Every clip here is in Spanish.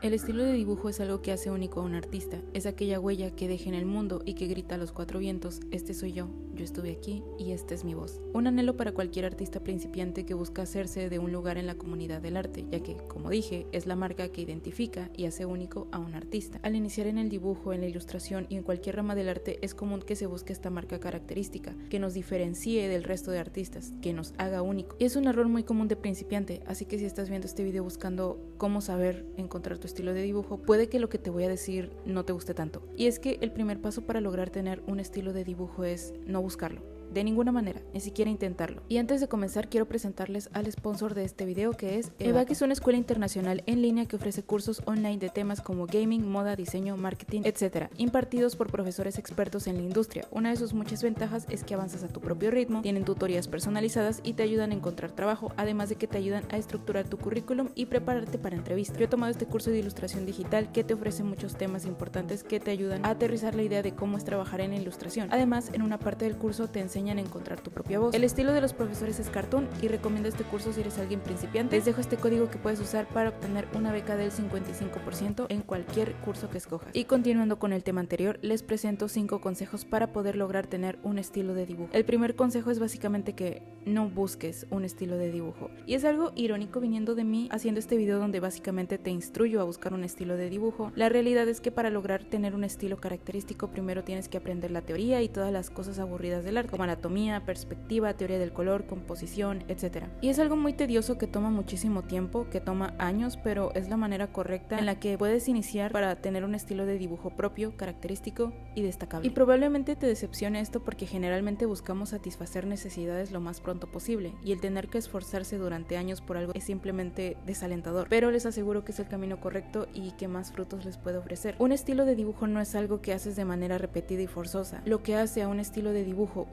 El estilo de dibujo es algo que hace único a un artista, es aquella huella que deja en el mundo y que grita a los cuatro vientos: este soy yo estuve aquí y esta es mi voz. Un anhelo para cualquier artista principiante que busca hacerse de un lugar en la comunidad del arte, ya que, como dije, es la marca que identifica y hace único a un artista. Al iniciar en el dibujo, en la ilustración y en cualquier rama del arte, es común que se busque esta marca característica, que nos diferencie del resto de artistas, que nos haga único. Y es un error muy común de principiante, así que si estás viendo este video buscando cómo saber encontrar tu estilo de dibujo, puede que lo que te voy a decir no te guste tanto. Y es que el primer paso para lograr tener un estilo de dibujo es no buscarlo. De ninguna manera, ni siquiera intentarlo. Y antes de comenzar, quiero presentarles al sponsor de este video, que es EVA, que es una escuela internacional en línea que ofrece cursos online de temas como gaming, moda, diseño, marketing, etc., impartidos por profesores expertos en la industria. Una de sus muchas ventajas es que avanzas a tu propio ritmo, tienen tutorías personalizadas y te ayudan a encontrar trabajo, además de que te ayudan a estructurar tu currículum y prepararte para entrevistas. Yo he tomado este curso de ilustración digital que te ofrece muchos temas importantes que te ayudan a aterrizar la idea de cómo es trabajar en la ilustración. Además, en una parte del curso te enseñan a encontrar tu propia voz. El estilo de los profesores es cartoon y recomiendo este curso si eres alguien principiante. Les dejo este código que puedes usar para obtener una beca del 55% en cualquier curso que escojas. Y continuando con el tema anterior, les presento 5 consejos para poder lograr tener un estilo de dibujo. El primer consejo es básicamente que no busques un estilo de dibujo. Y es algo irónico viniendo de mí haciendo este video donde básicamente te instruyo a buscar un estilo de dibujo. La realidad es que para lograr tener un estilo característico primero tienes que aprender la teoría y todas las cosas aburridas del arte, como anatomía, perspectiva, teoría del color, composición, etc. Y es algo muy tedioso que toma muchísimo tiempo, que toma años, pero es la manera correcta en la que puedes iniciar para tener un estilo de dibujo propio, característico y destacable. Y probablemente te decepcione esto porque generalmente buscamos satisfacer necesidades lo más pronto posible, y el tener que esforzarse durante años por algo es simplemente desalentador, pero les aseguro que es el camino correcto y que más frutos les puede ofrecer. Un estilo de dibujo no es algo que haces de manera repetida y forzosa. Lo que hace a un estilo de dibujo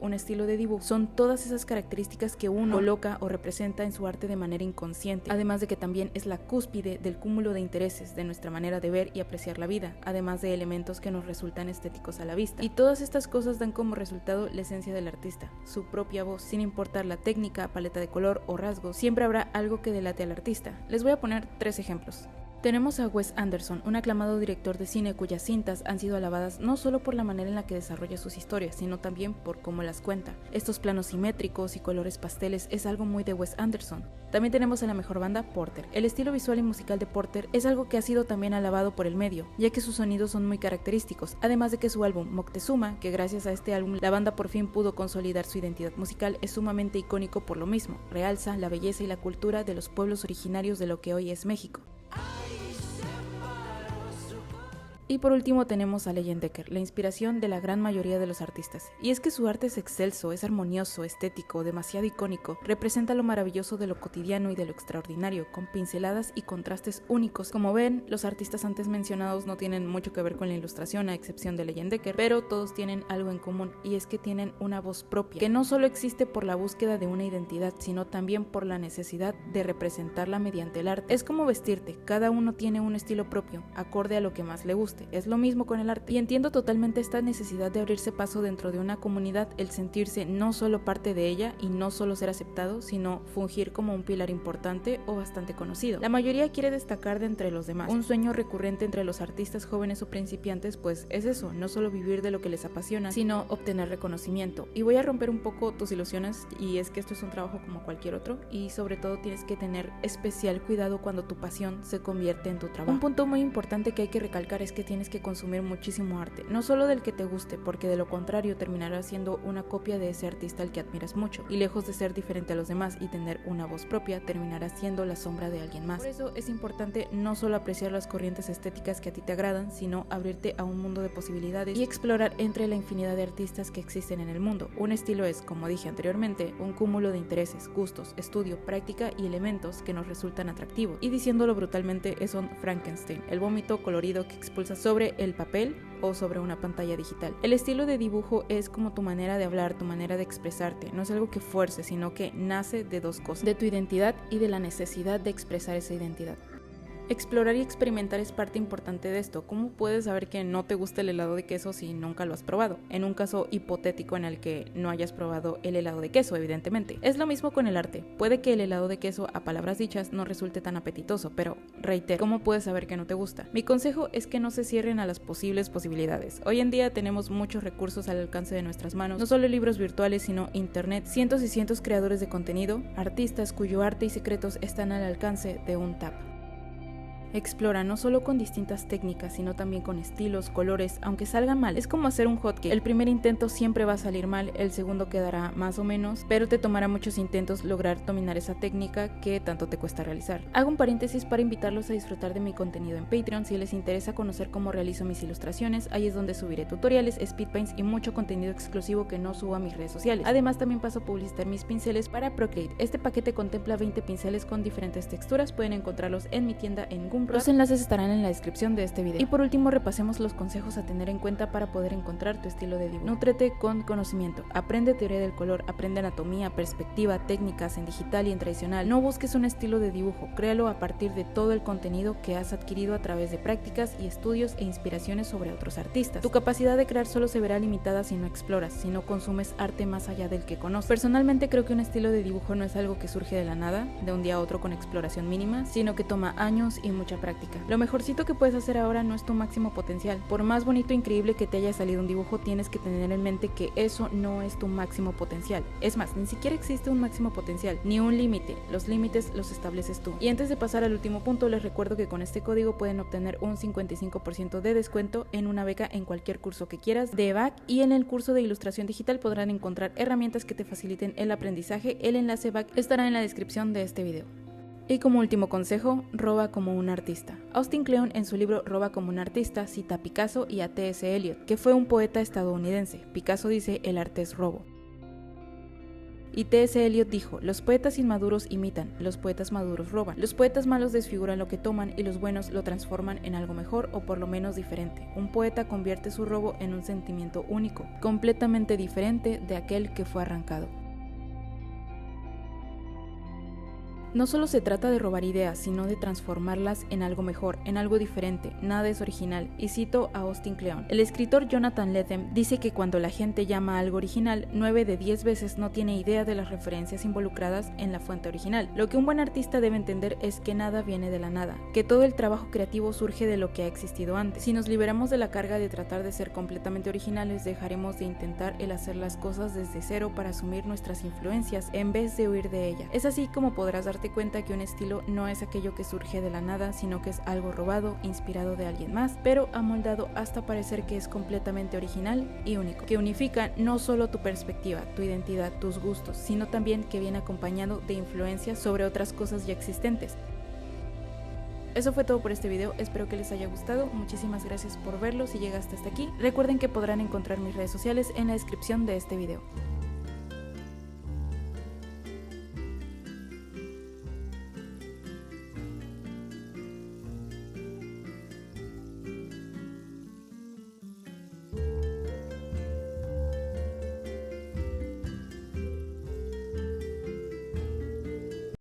son todas esas características que uno coloca o representa en su arte de manera inconsciente, además de que también es la cúspide del cúmulo de intereses de nuestra manera de ver y apreciar la vida, además de elementos que nos resultan estéticos a la vista. Y todas estas cosas dan como resultado la esencia del artista, su propia voz. Sin importar la técnica, paleta de color o rasgos, siempre habrá algo que delate al artista. Les voy a poner 3 ejemplos. Tenemos a Wes Anderson, un aclamado director de cine cuyas cintas han sido alabadas no solo por la manera en la que desarrolla sus historias, sino también por cómo las cuenta. Estos planos simétricos y colores pasteles es algo muy de Wes Anderson. También tenemos a la mejor banda, Porter. El estilo visual y musical de Porter es algo que ha sido también alabado por el medio, ya que sus sonidos son muy característicos, además de que su álbum Moctezuma, que gracias a este álbum la banda por fin pudo consolidar su identidad musical, es sumamente icónico por lo mismo. Realza la belleza y la cultura de los pueblos originarios de lo que hoy es México. Y por último tenemos a Leyendecker, la inspiración de la gran mayoría de los artistas. Y es que su arte es excelso, es armonioso, estético, demasiado icónico, representa lo maravilloso de lo cotidiano y de lo extraordinario, con pinceladas y contrastes únicos. Como ven, los artistas antes mencionados no tienen mucho que ver con la ilustración a excepción de Leyendecker, pero todos tienen algo en común, y es que tienen una voz propia, que no solo existe por la búsqueda de una identidad, sino también por la necesidad de representarla mediante el arte. Es como vestirte, cada uno tiene un estilo propio, acorde a lo que más le guste. Es lo mismo con el arte, y entiendo totalmente esta necesidad de abrirse paso dentro de una comunidad, el sentirse no solo parte de ella y no solo ser aceptado, sino fungir como un pilar importante o bastante conocido. La mayoría quiere destacar de entre los demás. Un sueño recurrente entre los artistas jóvenes o principiantes pues es eso, no solo vivir de lo que les apasiona, sino obtener reconocimiento. Y voy a romper un poco tus ilusiones, y es que esto es un trabajo como cualquier otro, y sobre todo tienes que tener especial cuidado cuando tu pasión se convierte en tu trabajo. Un punto muy importante que hay que recalcar es que tienes que consumir muchísimo arte, no solo del que te guste, porque de lo contrario terminarás siendo una copia de ese artista al que admiras mucho, y lejos de ser diferente a los demás y tener una voz propia, terminarás siendo la sombra de alguien más. Por eso es importante no solo apreciar las corrientes estéticas que a ti te agradan, sino abrirte a un mundo de posibilidades y explorar entre la infinidad de artistas que existen en el mundo. Un estilo es, como dije anteriormente, un cúmulo de intereses, gustos, estudio, práctica y elementos que nos resultan atractivos. Y diciéndolo brutalmente, es un Frankenstein, el vómito colorido que expulsa sobre el papel o sobre una pantalla digital. El estilo de dibujo es como tu manera de hablar, tu manera de expresarte. No es algo que fuerces, sino que nace de dos cosas: de tu identidad y de la necesidad de expresar esa identidad. Explorar y experimentar es parte importante de esto. ¿Cómo puedes saber que no te gusta el helado de queso si nunca lo has probado? En un caso hipotético en el que no hayas probado el helado de queso, evidentemente. Es lo mismo con el arte. Puede que el helado de queso, a palabras dichas, no resulte tan apetitoso, pero reitero, ¿cómo puedes saber que no te gusta? Mi consejo es que no se cierren a las posibles posibilidades. Hoy en día tenemos muchos recursos al alcance de nuestras manos, no solo libros virtuales, sino internet, cientos y cientos creadores de contenido, artistas cuyo arte y secretos están al alcance de un tap. Explora no solo con distintas técnicas, sino también con estilos, colores, aunque salgan mal. Es como hacer un hotcake. El primer intento siempre va a salir mal, el segundo quedará más o menos, pero te tomará muchos intentos lograr dominar esa técnica que tanto te cuesta realizar. Hago un paréntesis para invitarlos a disfrutar de mi contenido en Patreon. Si les interesa conocer cómo realizo mis ilustraciones, ahí es donde subiré tutoriales, speedpaints y mucho contenido exclusivo que no subo a mis redes sociales. Además, también paso a publicitar mis pinceles para Procreate. Este paquete contempla 20 pinceles con diferentes texturas. Pueden encontrarlos en mi tienda en Gumroad. Los enlaces estarán en la descripción de este video. Y por último, repasemos los consejos a tener en cuenta para poder encontrar tu estilo de dibujo. Nútrete con conocimiento. Aprende teoría del color, aprende anatomía, perspectiva, técnicas en digital y en tradicional. No busques un estilo de dibujo, créalo a partir de todo el contenido que has adquirido a través de prácticas y estudios e inspiraciones sobre otros artistas. Tu capacidad de crear solo se verá limitada si no exploras, si no consumes arte más allá del que conoces. Personalmente creo que un estilo de dibujo no es algo que surge de la nada, de un día a otro con exploración mínima, sino que toma años y mucha práctica. Lo mejorcito que puedes hacer ahora no es tu máximo potencial. Por más bonito e increíble que te haya salido un dibujo, tienes que tener en mente que eso no es tu máximo potencial. Es más, ni siquiera existe un máximo potencial, ni un límite. Los límites los estableces tú. Y antes de pasar al último punto, les recuerdo que con este código pueden obtener un 55% de descuento en una beca en cualquier curso que quieras de EVAC, y en el curso de ilustración digital podrán encontrar herramientas que te faciliten el aprendizaje. El enlace EVAC estará en la descripción de este video. Y como último consejo, roba como un artista. Austin Kleon, en su libro Roba como un artista, cita a Picasso y a T.S. Eliot, que fue un poeta estadounidense. Picasso dice: el arte es robo. Y T.S. Eliot dijo: los poetas inmaduros imitan, los poetas maduros roban. Los poetas malos desfiguran lo que toman y los buenos lo transforman en algo mejor o por lo menos diferente. Un poeta convierte su robo en un sentimiento único, completamente diferente de aquel que fue arrancado. No solo se trata de robar ideas, sino de transformarlas en algo mejor, en algo diferente. Nada es original. Y cito a Austin Kleon. El escritor Jonathan Lethem dice que cuando la gente llama algo original, 9 de 10 veces no tiene idea de las referencias involucradas en la fuente original. Lo que un buen artista debe entender es que nada viene de la nada, que todo el trabajo creativo surge de lo que ha existido antes. Si nos liberamos de la carga de tratar de ser completamente originales, dejaremos de intentar el hacer las cosas desde cero para asumir nuestras influencias en vez de huir de ellas. Es así como podrás darte cuenta que un estilo no es aquello que surge de la nada, sino que es algo robado, inspirado de alguien más, pero amoldado hasta parecer que es completamente original y único, que unifica no solo tu perspectiva, tu identidad, tus gustos, sino también que viene acompañado de influencias sobre otras cosas ya existentes. Eso fue todo por este video, espero que les haya gustado, muchísimas gracias por verlo. Si llegaste hasta aquí, recuerden que podrán encontrar mis redes sociales en la descripción de este video.